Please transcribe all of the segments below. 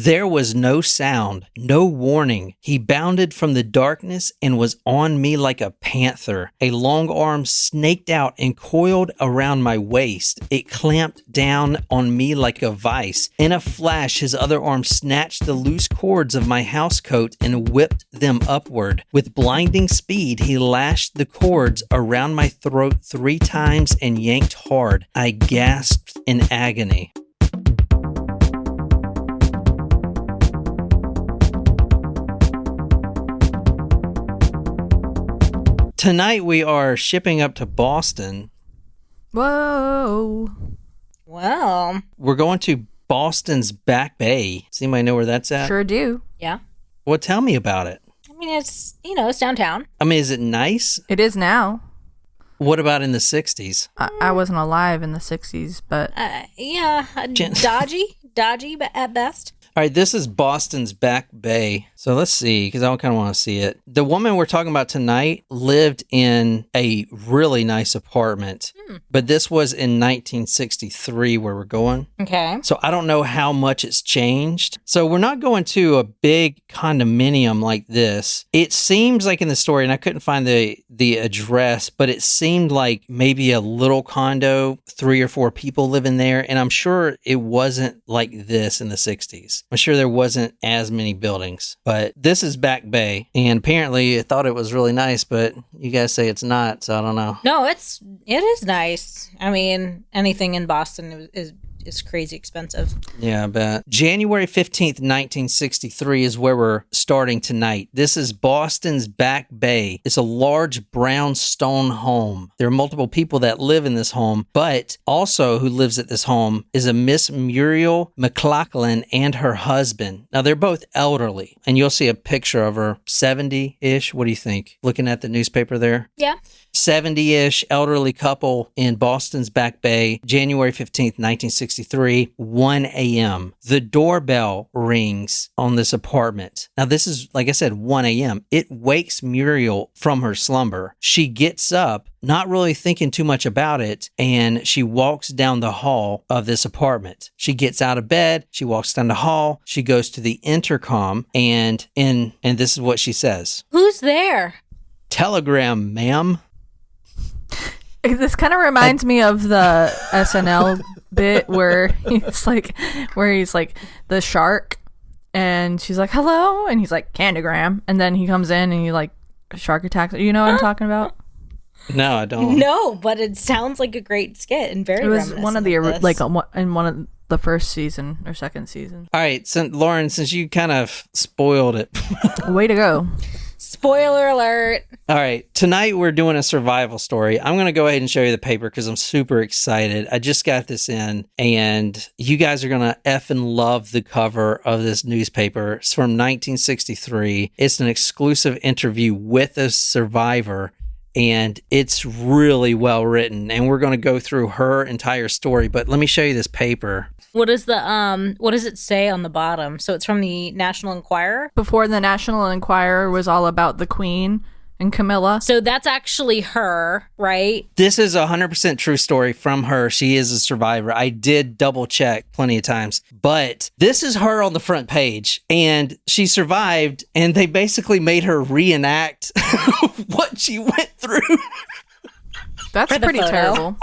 There was no sound, no warning. He bounded from the darkness and was on me like a panther. A long arm snaked out and coiled around my waist. It clamped down on me like a vice. In a flash, his other arm snatched the loose cords of my housecoat and whipped them upward. With blinding speed, he lashed the cords around my throat 3 times and yanked hard. I gasped in agony. Tonight we are shipping up to Boston. Whoa. Well, we're going to Boston's Back Bay. Does anybody know where that's at? Sure do. Yeah. Well, tell me about it. I mean, it's, it's downtown. I mean, is it nice? It is now. What about in the 60s? I wasn't alive in the 60s, but... yeah, dodgy at best. All right, this is Boston's Back Bay. So let's see, because I kind of want to see it. The woman we're talking about tonight lived in a really nice apartment, but this was in 1963 where we're going. Okay. So I don't know how much it's changed. So we're not going to a big condominium like this. It seems like in the story, and I couldn't find the address, but it seemed like maybe a little condo, 3 or 4 people living there. And I'm sure it wasn't like this in the 60s. I'm sure there wasn't as many buildings. But this is Back Bay, and apparently I thought it was really nice, but you guys say it's not, so I don't know. No, it is nice. I mean, anything in Boston is crazy expensive. Yeah, I bet. January 15th, 1963 is where we're starting tonight. This is Boston's Back Bay. It's a large brown stone home. There are multiple people that live in this home, but also who lives at this home is a Miss Muriel Maclachlan and her husband. Now, they're both elderly, and you'll see a picture of her, 70-ish. What do you think? Looking at the newspaper there? Yeah. 70-ish elderly couple in Boston's Back Bay, January 15th, 1963, 1 a.m. The doorbell rings on this apartment. Now, this is, like I said, 1 a.m. It wakes Muriel from her slumber. She gets up, not really thinking too much about it, and she walks down the hall of this apartment. She gets out of bed, she walks down the hall, she goes to the intercom, and this is what she says. Who's there? Telegram, ma'am. This kind of reminds me of the SNL bit where he's like the shark, and she's like, hello, and he's like, candygram, and then he comes in and he like shark attacks. You know what I'm talking about? No, I don't. No, but it sounds like a great skit and very. It was one of the reminiscent in one of the first season or second season. All right, so Lauren, since you kind of spoiled it. Way to go. Spoiler alert. All right, tonight we're doing a survival story. I'm going to go ahead and show you the paper because I'm super excited. I just got this in, and you guys are going to effing love the cover of this newspaper. It's from 1963. It's an exclusive interview with a survivor, and it's really well written, and we're going to go through her entire story. But let me show you this paper. What does it say on the bottom? So it's from the National Enquirer? Before the National Enquirer was all about the Queen and Camilla. So that's actually her, right? This is a 100% true story from her. She is a survivor. I did double check plenty of times, but this is her on the front page, and she survived, and they basically made her reenact what she went through. That's pretty terrible.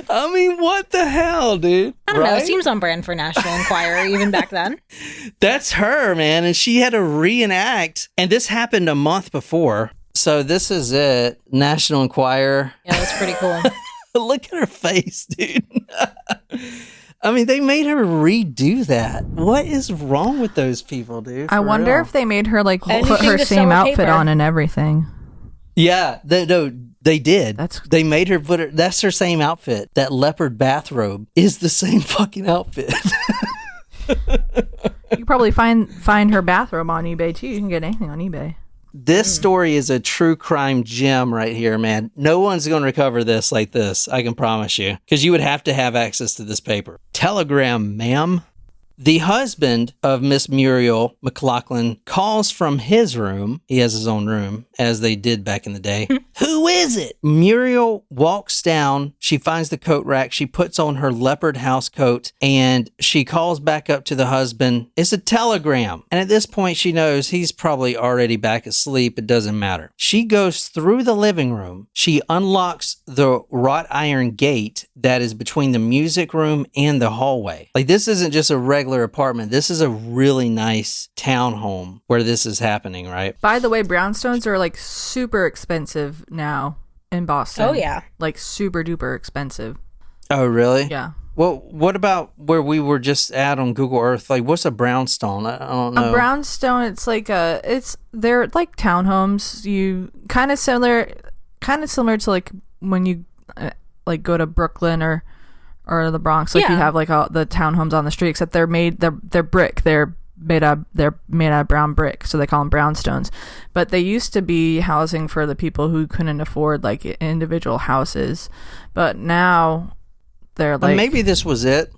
I mean, what the hell, dude? I don't know. It seems on brand for National Enquirer even back then. That's her, man. And she had to reenact. And this happened a month before. So this is it. National Enquirer. Yeah, that's pretty cool. Look at her face, dude. I mean, they made her redo that. What is wrong with those people, dude? I wonder real. if they made her like Anything put her to same sell a outfit paper. on and everything. Yeah, they did. That's- They made her put her. That's her same outfit. That leopard bathrobe is the same fucking outfit. You can probably find her bathrobe on eBay too. You can get anything on eBay. This story is a true crime gem right here, man. No one's going to recover this like this, I can promise you. Because you would have to have access to this paper. Telegram, ma'am. The husband of Miss Muriel Maclachlan calls from his room. He has his own room, as they did back in the day. Who is it? Muriel walks down. She finds the coat rack. She puts on her leopard house coat, and she calls back up to the husband. It's a telegram. And at this point, she knows he's probably already back asleep. It doesn't matter. She goes through the living room. She unlocks the wrought iron gate that is between the music room and the hallway. Like, this isn't just a regular apartment. This is a really nice townhome where this is happening, right? By the way, brownstones are like super expensive now in Boston. Oh, yeah. Like super duper expensive. Oh, really? Yeah. Well, what about where we were just at on Google Earth? Like, what's a brownstone? I don't know. A brownstone, they're like townhomes. You kind of similar to like when you like go to Brooklyn or the Bronx. Like, you have like all the townhomes on the street, except they're brick. They're made out of brown brick, so they call them brownstones. But they used to be housing for the people who couldn't afford like individual houses. But now they're like, maybe this was it.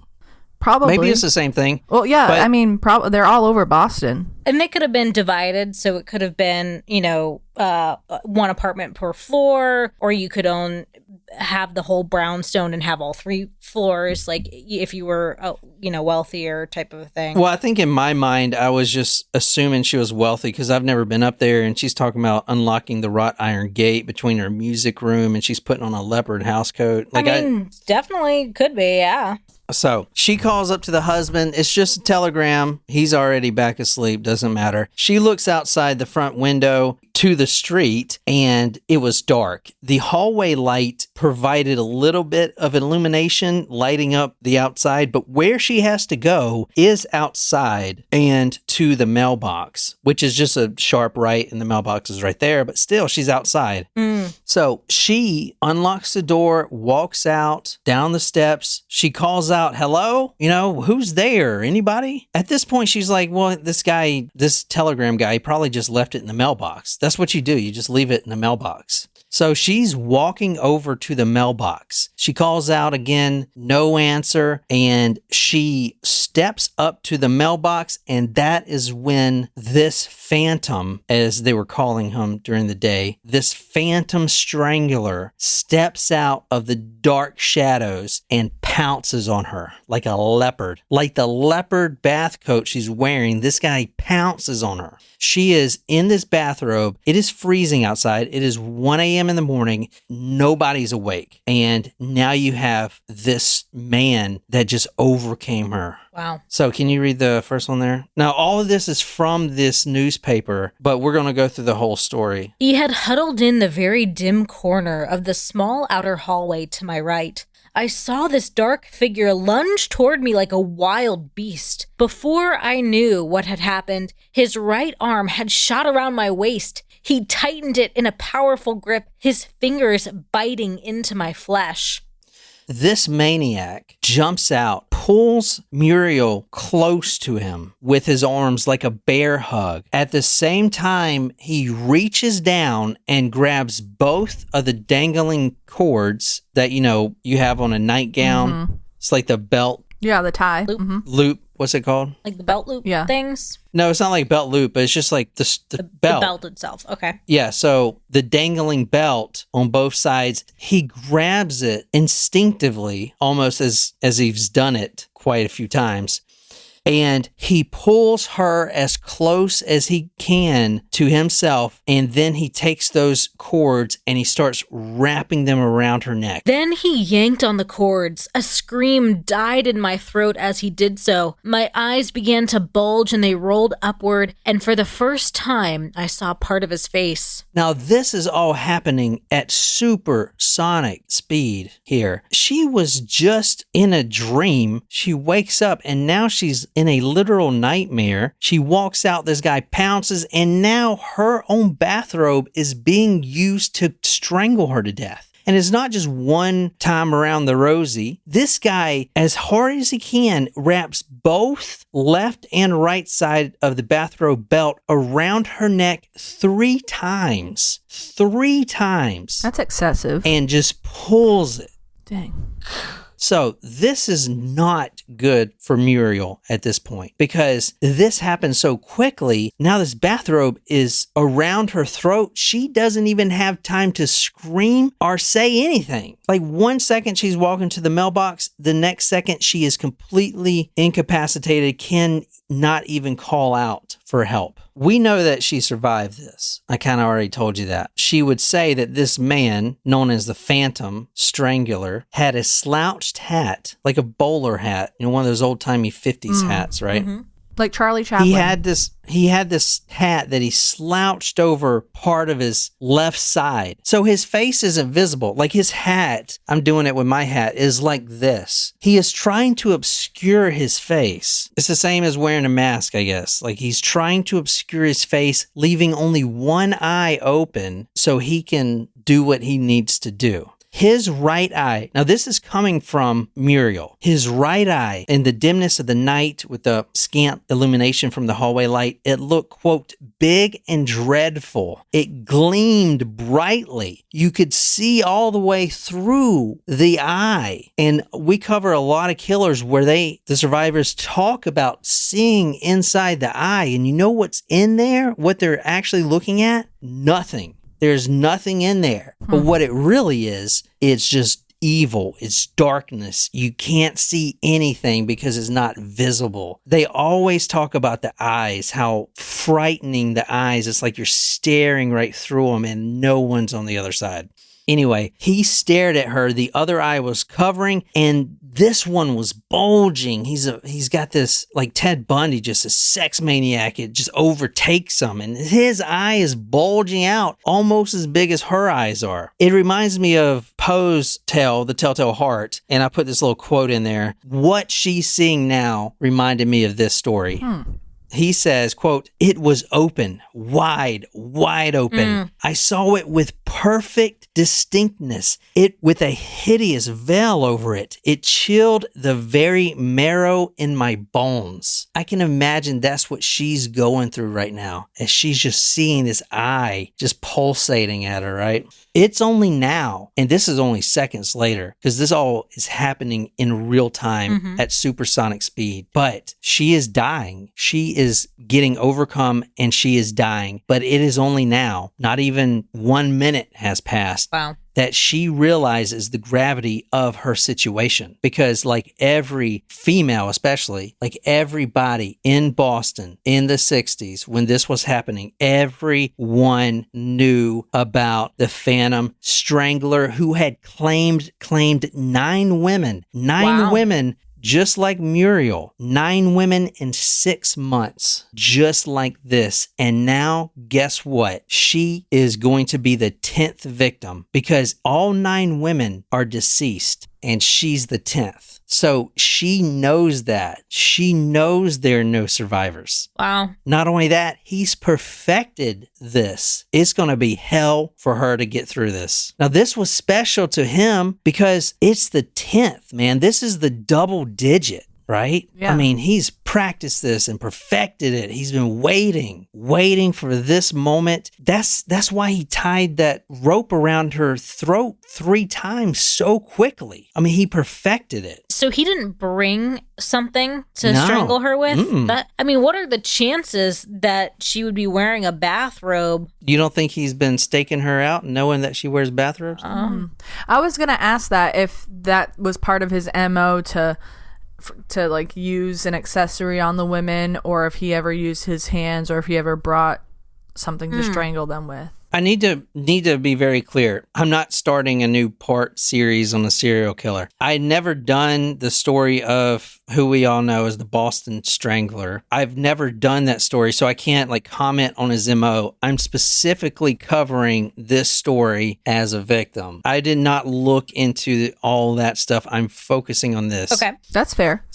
Probably. Maybe it's the same thing. Well, yeah. But, I mean, they're all over Boston. And they could have been divided, so it could have been, one apartment per floor, or you could have the whole brownstone and have all 3 floors, like if you were, wealthier type of a thing. Well, I think in my mind, I was just assuming she was wealthy because I've never been up there, and she's talking about unlocking the wrought iron gate between her music room, and she's putting on a leopard house coat. Like, definitely could be, yeah. So she calls up to the husband. It's just a telegram. He's already back asleep. Doesn't matter. She looks outside the front window to the street, and it was dark. The hallway light provided a little bit of illumination, lighting up the outside, but where she has to go is outside and to the mailbox, which is just a sharp right, and the mailbox is right there, but still, she's outside. So she unlocks the door, walks out, down the steps. She calls out, hello? Who's there? Anybody? At this point, she's like, well, this telegram guy, he probably just left it in the mailbox. That's what you do. You just leave it in the mailbox. So she's walking over to the mailbox. She calls out again, no answer, and she steps up to the mailbox, and that is when this phantom, as they were calling him during the day, this phantom strangler steps out of the dark shadows and pounces on her like a leopard. Like the leopard bath coat she's wearing, this guy pounces on her. She is in this bathrobe. It is freezing outside. It is 1 a.m. in the morning. Nobody's awake. And now you have this man that just overcame her. Wow. So can you read the first one there? Now, all of this is from this newspaper, but we're going to go through the whole story. He had huddled in the very dim corner of the small outer hallway to my right. I saw this dark figure lunge toward me like a wild beast. Before I knew what had happened, his right arm had shot around my waist. He tightened it in a powerful grip, his fingers biting into my flesh. This maniac jumps out, pulls Muriel close to him with his arms like a bear hug. At the same time, he reaches down and grabs both of the dangling cords that, you have on a nightgown. Mm-hmm. It's like the belt. Yeah, the tie. Loop. What's it called? Like the belt loop things? No, it's not like belt loop, but it's just like the belt. The belt itself. Okay. Yeah, so the dangling belt on both sides, he grabs it instinctively, almost as he's done it quite a few times. And he pulls her as close as he can to himself, and then he takes those cords and he starts wrapping them around her neck. Then he yanked on the cords. A scream died in my throat as he did so. My eyes began to bulge and they rolled upward, and for the first time, I saw part of his face. Now, this is all happening at supersonic speed here. She was just in a dream. She wakes up and now she's in a literal nightmare. She walks out, this guy pounces, and now her own bathrobe is being used to strangle her to death. And it's not just one time around the rosy. This guy, as hard as he can, wraps both left and right side of the bathrobe belt around her neck 3 times. 3 times. That's excessive. And just pulls it. Dang. So this is not good for Muriel at this point because this happened so quickly. Now this bathrobe is around her throat. She doesn't even have time to scream or say anything. Like 1 second she's walking to the mailbox. The next second she is completely incapacitated, can not even call out for help. We know that she survived this. I kind of already told you that. She would say that this man, known as the Phantom Strangler, had a slouched hat, like a bowler hat, one of those old-timey 50s hats, right? Mm-hmm. Like Charlie Chaplin. He had this hat that he slouched over part of his left side. So his face isn't visible. Like his hat, I'm doing it with my hat, is like this. He is trying to obscure his face. It's the same as wearing a mask, I guess. Like he's trying to obscure his face, leaving only one eye open so he can do what he needs to do. His right eye, now this is coming from Muriel, his right eye in the dimness of the night with the scant illumination from the hallway light, it looked, quote, big and dreadful. It gleamed brightly. You could see all the way through the eye. And we cover a lot of killers where the survivors talk about seeing inside the eye. And you know what's in there? What they're actually looking at? Nothing. There's nothing in there. But what it really is, it's just evil. It's darkness. You can't see anything because it's not visible. They always talk about the eyes, how frightening the eyes. It's like you're staring right through them and no one's on the other side. Anyway, he stared at her. The other eye was covering and this one was bulging. He's got this, like Ted Bundy, just a sex maniac. It just overtakes him. And his eye is bulging out almost as big as her eyes are. It reminds me of Poe's tale, The Telltale Heart. And I put this little quote in there. What she's seeing now reminded me of this story. He says, quote, it was open, wide open. I saw it with perfect distinctness. It with a hideous veil over it. It chilled the very marrow in my bones. I can imagine that's what she's going through right now as she's just seeing this eye just pulsating at her, right? It's only now, and this is only seconds later, because this all is happening in real time at supersonic speed. But she is dying. She is getting overcome and she is dying. But it is only now, not even 1 minute has passed. Wow. That she realizes the gravity of her situation. Because like every female, especially, like everybody in Boston in the 60s, when this was happening, everyone knew about the Phantom Strangler who had claimed 9 women. Nine women. Just like Muriel, 9 women in 6 months, just like this. And now, guess what? She is going to be the 10th victim because all 9 women are deceased and she's the 10th. So she knows that. She knows there are no survivors. Wow. Not only that, he's perfected this. It's going to be hell for her to get through this. Now, this was special to him because it's the 10th, man. This is the double digit, right? Yeah. I mean, he's practiced this and perfected it. He's been waiting for this moment. That's why he tied that rope around her throat 3 times so quickly. I mean, he perfected it. So he didn't bring something to strangle her with? What are the chances that she would be wearing a bathrobe? You don't think he's been staking her out knowing that she wears bathrobes? I was going to ask that if that was part of his MO to like use an accessory on the women, or if he ever used his hands, or if he ever brought something to strangle them with. I need to be very clear. I'm not starting a new part series on a serial killer. I had never done the story of who we all know as the Boston Strangler. I've never done that story, so I can't comment on his MO. I'm specifically covering this story as a victim. I did not look into all that stuff. I'm focusing on this. Okay. That's fair.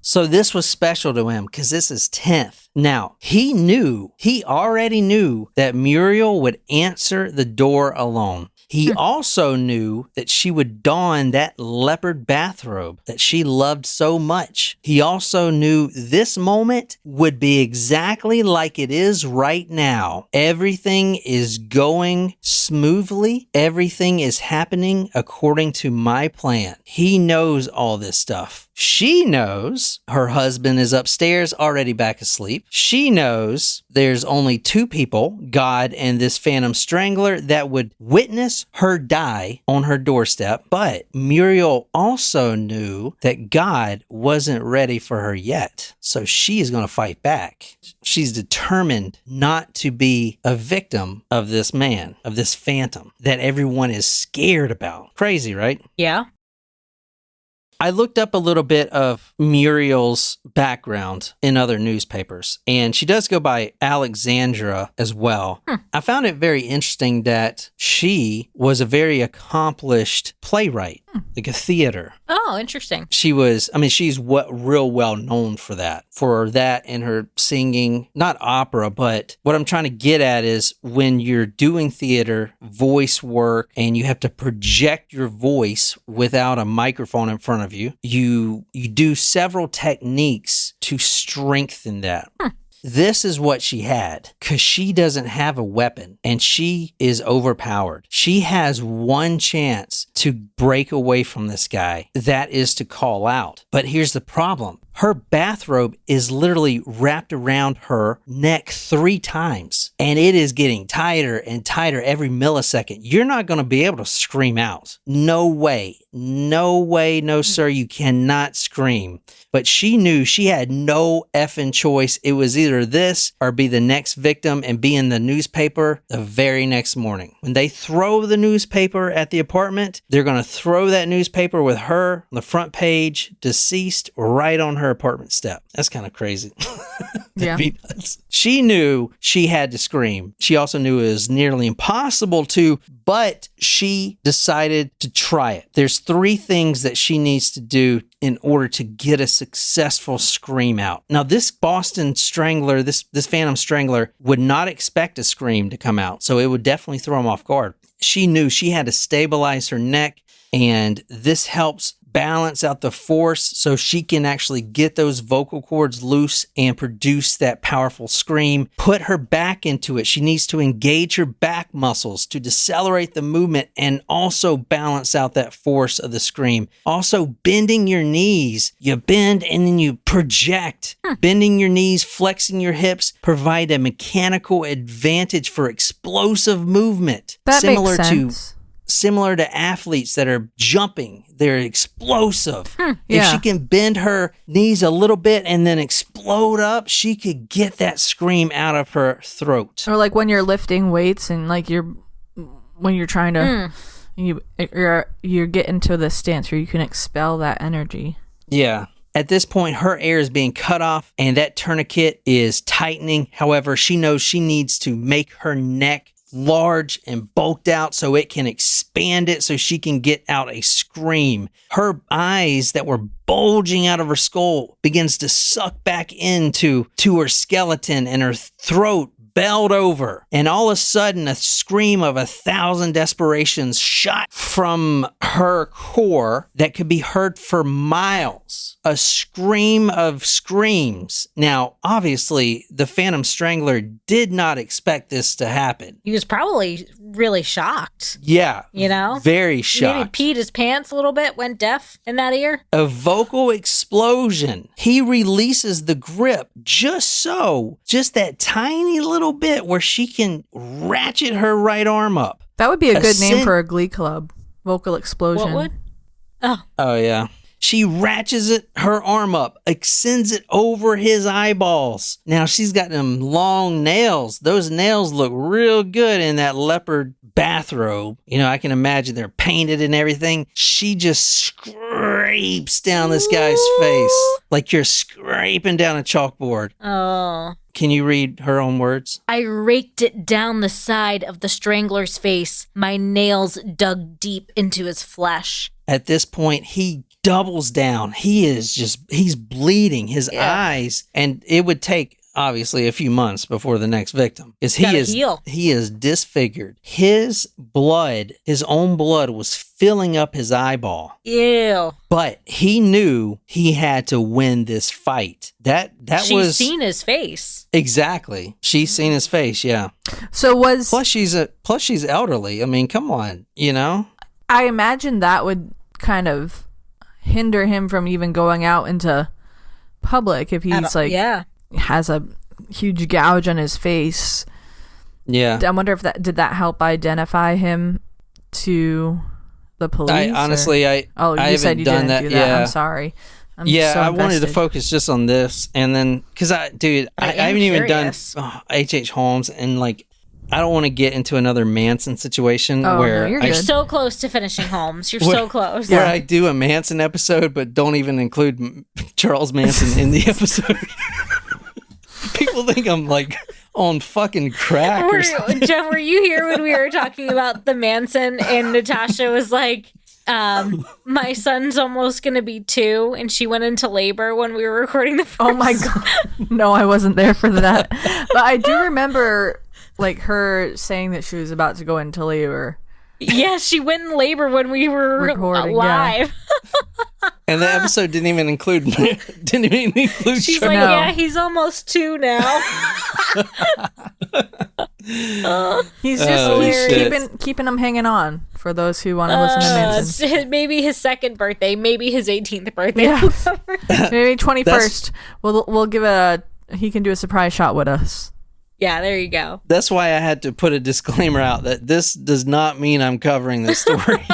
So this was special to him because this is 10th. Now, he already knew that Muriel would answer the door alone. He also knew that she would don that leopard bathrobe that she loved so much. He also knew this moment would be exactly like it is right now. Everything is going smoothly. Everything is happening according to my plan. He knows all this stuff. She knows her husband is upstairs already back asleep. She knows there's only two people, God and this phantom strangler, that would witness her die on her doorstep. But Muriel also knew that God wasn't ready for her yet. So she is going to fight back. She's determined not to be a victim of this man, of this phantom that everyone is scared about. Crazy, right? Yeah. I looked up a little bit of Muriel's background in other newspapers, and she does go by Alexandra as well. I found it very interesting that she was a very accomplished playwright, like a theater. Oh, interesting. She's real well known for that and her singing, not opera, but what I'm trying to get at is when you're doing theater, voice work, and you have to project your voice without a microphone in front of you, you do several techniques to strengthen that. This is what she had, because she doesn't have a weapon and she is overpowered. She has one chance to break away from this guy. That is to call out. But here's the problem. Her bathrobe is literally wrapped around her neck 3 times, and it is getting tighter and tighter every millisecond. You're not going to be able to scream out. No way. No way. No, sir. You cannot scream. But she knew she had no effing choice. It was either this or be the next victim and be in the newspaper the very next morning. When they throw the newspaper at the apartment, they're going to throw that newspaper with her on the front page, deceased, right on her apartment step. That's kind of crazy. Yeah. She knew she had to scream. She also knew it was nearly impossible to, but she decided to try it. There's 3 things that she needs to do in order to get a successful scream out. Now, this Boston Strangler, this Phantom Strangler, would not expect a scream to come out, so it would definitely throw him off guard. She knew she had to stabilize her neck, and this helps balance out the force so she can actually get those vocal cords loose and produce that powerful scream. Put her back into it. She needs to engage her back muscles to decelerate the movement and also balance out that force of the scream. Also, bending your knees. You bend and then you project. Bending your knees, flexing your hips provide a mechanical advantage for explosive movement. That makes sense. Similar to athletes that are jumping, they're explosive. Yeah. If she can bend her knees a little bit and then explode up, she could get that scream out of her throat. Or like when you're lifting weights and like when you're trying to you get into the stance where you can expel that energy. Yeah. At this point, her air is being cut off and that tourniquet is tightening. However, she knows she needs to make her neck large and bulked out so it can expand it so she can get out a scream. Her eyes that were bulging out of her skull begins to suck back into her skeleton, and her throat belled over, and all of a sudden a scream of 1,000 desperations shot from her core that could be heard for miles. A scream of screams. Now, obviously, the Phantom Strangler did not expect this to happen. He was probably really shocked. Yeah. You know? Very shocked. Maybe peed his pants a little bit, went deaf in that ear. A vocal explosion. He releases the grip just that tiny little bit where she can ratchet her right arm up. That would be a good name for a glee club. Vocal explosion. What would? Oh, yeah. She ratchets her arm up, extends it over his eyeballs. Now, she's got them long nails. Those nails look real good in that leopard bathrobe. You know, I can imagine they're painted and everything. She just scrapes down this guy's face like you're scraping down a chalkboard. Oh. Can you read her own words? I raked it down the side of the strangler's face. My nails dug deep into his flesh. At this point, he doubles down. He's bleeding his eyes, and it would take obviously a few months before the next victim. Is Heal. he is disfigured. His blood, his own blood was filling up his eyeball. Ew. But he knew he had to win this fight. She's seen his face. Exactly. She's seen his face, yeah. So plus she's elderly. I mean, come on, you know? I imagine that would kind of hinder him from even going out into public if he's has a huge gouge on his face. Yeah. I wonder if did that help identify him to the police? I said you done didn't do that. Yeah. I'm sorry. I wanted to focus just on this, and then because I haven't even done H.H. Holmes, and like I don't want to get into another Manson situation where you're so close to finishing Holmes. You're so close. Where I do a Manson episode, but don't even include Charles Manson in the episode. People think I'm like on fucking crack or something. Jen, were you here when we were talking about the Manson and Natasha was like, my son's almost going to be 2 and she went into labor when we were recording the first. Oh my God. No, I wasn't there for that. But I do remember like her saying that she was about to go into labor. Yeah, she went in labor when we were recording live. Yeah. And the episode didn't even include She's like, yeah, he's almost 2 now. He's just keeping him hanging on for those who want to listen to Manson. Maybe his 2nd birthday, maybe his 18th birthday. Yeah. Maybe 21st. We'll give he can do a surprise shot with us. Yeah, there you go. That's why I had to put a disclaimer out that this does not mean I'm covering this story.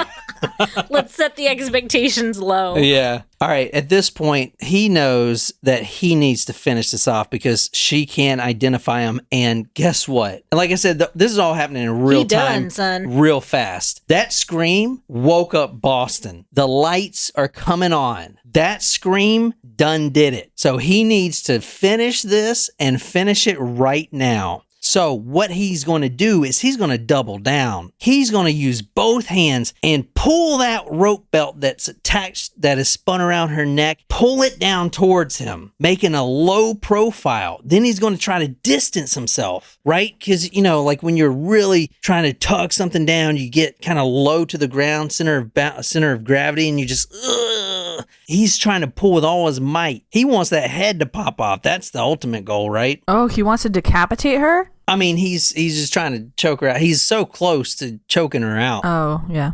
Let's set the expectations low. Yeah. All right. At this point, he knows that he needs to finish this off because she can't identify him. And guess what? And like I said, this is all happening in real time, son. Real fast. That scream woke up Boston. The lights are coming on. That scream done did it. So he needs to finish this and finish it right now. So what he's going to do is he's going to double down. He's going to use both hands and pull that rope belt that's attached, that is spun around her neck, pull it down towards him, making a low profile. Then he's going to try to distance himself, right? Because, you know, like when you're really trying to tug something down, you get kind of low to the ground, center of gravity, and you just, he's trying to pull with all his might. He wants that head to pop off. That's the ultimate goal, right? Oh, he wants to decapitate her? I mean, he's just trying to choke her out. He's so close to choking her out. Oh, yeah.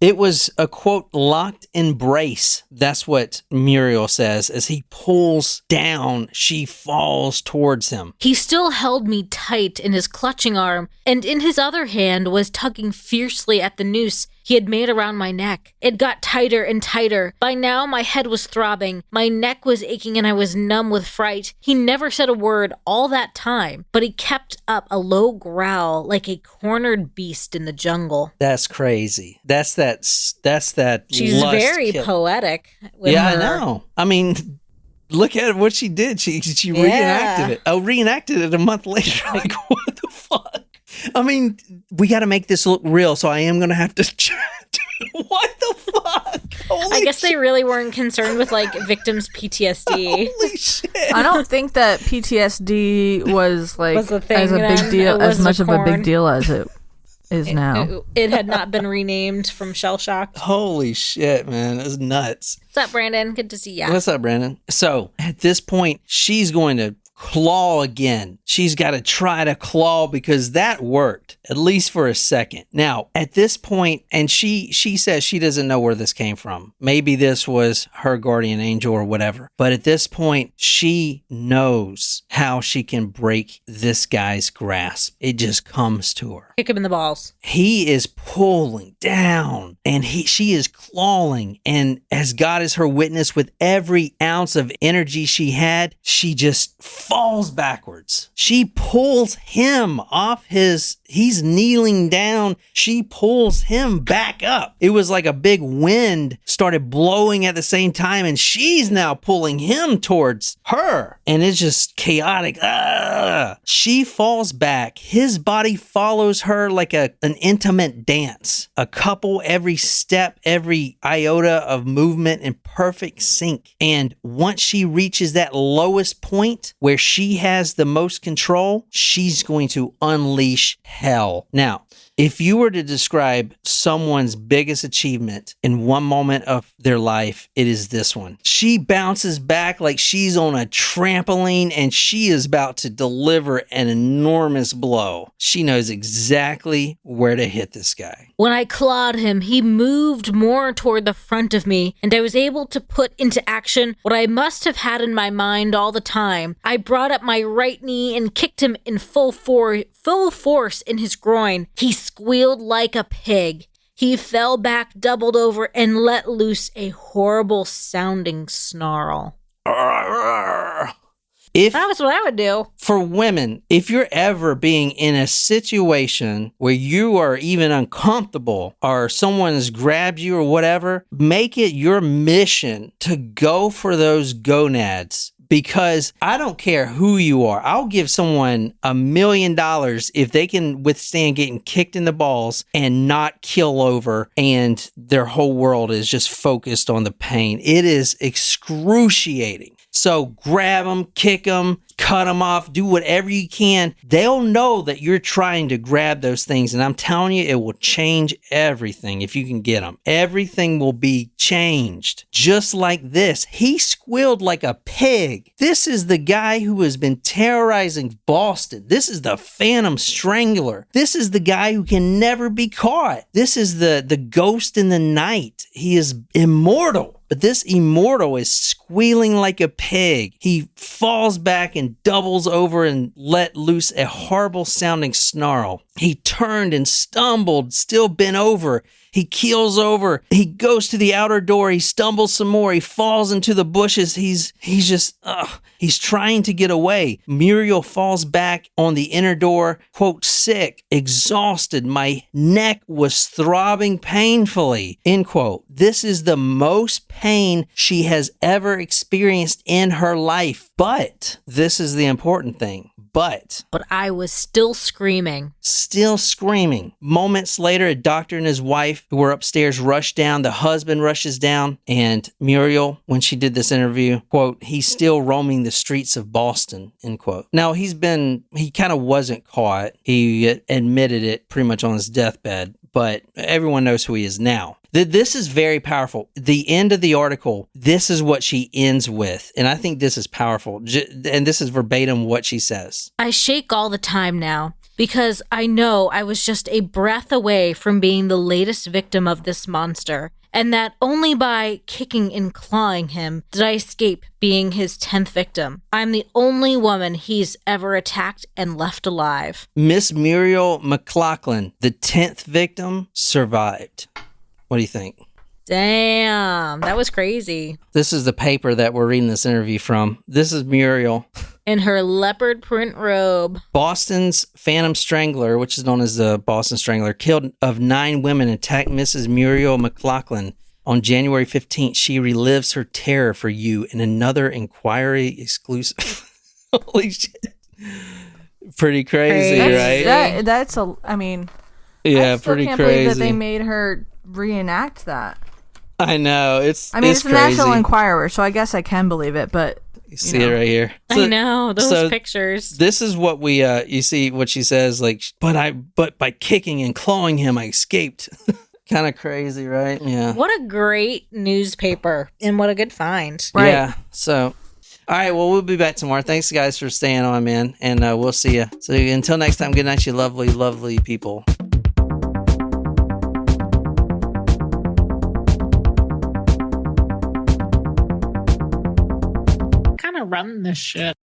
It was a, quote, locked embrace. That's what Muriel says. As he pulls down, she falls towards him. He still held me tight in his clutching arm, and in his other hand was tugging fiercely at the noose he had made around my neck. It got tighter and tighter. By now, my head was throbbing, my neck was aching, and I was numb with fright. He never said a word all that time, but he kept up a low growl like a cornered beast in the jungle. That's crazy. That's that. She's very poetic. With her. I know. I mean, look at what she did. She reenacted it. Oh, reenacted it a month later. Like, what the fuck? I mean, we got to make this look real, so I am going to have to... What the fuck? Holy I guess they really weren't concerned with, like, victims' PTSD. Holy shit. I don't think that PTSD was, like, was a thing as a big deal, as much of a big deal as it is now. It had not been renamed from shell shock. Holy shit, man. That's nuts. What's up, Brandon? Good to see ya. What's up, Brandon? So, at this point, she's going to claw again. She's got to try to claw because that worked, at least for a second. Now, at this point, and she says she doesn't know where this came from. Maybe this was her guardian angel or whatever. But at this point, she knows how she can break this guy's grasp. It just comes to her. Kick him in the balls. He is pulling down and she is clawing. And as God is her witness, with every ounce of energy she had, she just falls backwards. She pulls him off he's kneeling down. She pulls him back up. It was like a big wind started blowing at the same time, and she's now pulling him towards her. And it's just chaotic. She falls back. His body follows her like an intimate dance. A couple every step, every iota of movement in perfect sync. And once she reaches that lowest point where where she has the most control, she's going to unleash hell. Now, if you were to describe someone's biggest achievement in one moment of their life, it is this one. She bounces back like she's on a trampoline and she is about to deliver an enormous blow. She knows exactly where to hit this guy. When I clawed him, he moved more toward the front of me, and I was able to put into action what I must have had in my mind all the time. I brought up my right knee and kicked him in full force in his groin. He squealed like a pig. He fell back, doubled over, and let loose a horrible sounding snarl. That's what I would do. For women, if you're ever being in a situation where you are even uncomfortable or someone's grabbed you or whatever, make it your mission to go for those gonads. Because I don't care who you are. I'll give someone $1 million if they can withstand getting kicked in the balls and not kill over and their whole world is just focused on the pain. It is excruciating. So grab them, kick them, cut them off, do whatever you can. They'll know that you're trying to grab those things. And I'm telling you, it will change everything if you can get them. Everything will be changed. Just like this. He squealed like a pig. This is the guy who has been terrorizing Boston. This is the Phantom Strangler. This is the guy who can never be caught. This is the ghost in the night. He is immortal. But this immortal is squealing like a pig. He falls back and doubles over and let loose a horrible sounding snarl. He turned and stumbled, still bent over. He keels over. He goes to the outer door. He stumbles some more. He falls into the bushes. He's trying to get away. Muriel falls back on the inner door, quote, sick, exhausted. My neck was throbbing painfully, end quote. This is the most pain she has ever experienced in her life. But this is the important thing. But I was still screaming. Still screaming. Moments later, a doctor and his wife who were upstairs rushed down. The husband rushes down. And Muriel, when she did this interview, quote, he's still roaming the streets of Boston, end quote. Now, he kind of wasn't caught. He admitted it pretty much on his deathbed. But everyone knows who he is now. This is very powerful. The end of the article, this is what she ends with. And I think this is powerful. And this is verbatim what she says. I shake all the time now because I know I was just a breath away from being the latest victim of this monster. And that only by kicking and clawing him did I escape being his 10th victim. I'm the only woman he's ever attacked and left alive. Miss Muriel Maclachlan, the 10th victim, survived. What do you think? Damn, that was crazy. This is the paper that we're reading this interview from. This is Muriel. In her leopard print robe. Boston's Phantom Strangler, which is known as the Boston Strangler, killed of 9 women, attacked Mrs. Muriel Maclachlan. On January 15th, she relives her terror for you in another Inquiry exclusive. Holy shit. Pretty crazy, right? That's I yeah, still pretty can't crazy. believe that they made her reenact that. I know. It's the crazy. National Enquirer, so I guess I can believe it, but you see it right here. I know those pictures. This is what we you see what she says, like, but by kicking and clawing him I escaped. Kind of crazy, right? Yeah. What a great newspaper and what a good find. Right. Yeah. So all right, well, we'll be back tomorrow. Thanks, guys, for staying on, man, and we'll see you. So until next time, good night, you lovely, lovely people. Kind of run this shit.